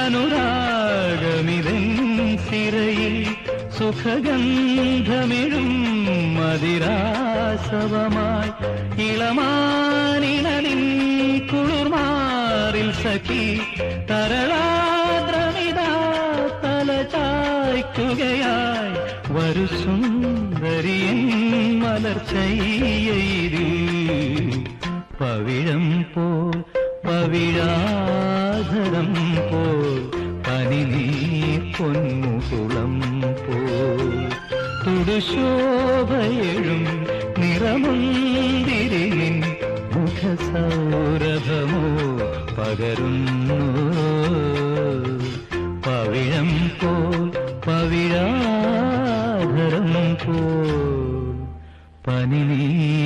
അനുരാഗമിതൻ സിരയിൽ സുഖഗന്ധമിഴും മതിരാസവമായി ഇളമാനിണലിൻ കുളിർമാറിൽ സഖി തരളാദ്രമിതാ തലചായ്ക്കുകയായി വരു സുന്ദരിയൻ മലർച്ചയ്യയിൽ പവിഴം പോൽ പവിഴാധരം പോൽ പനിനീർ പൊന്മുകുളം പോൽ തുടുശോഭയെഴും നിറമുന്തിരിനിൻ മുഖസൗരഭമോ പകരുന്നു പവിഴം പോൽ പവിഴാധരം പോൽ പനിനീർ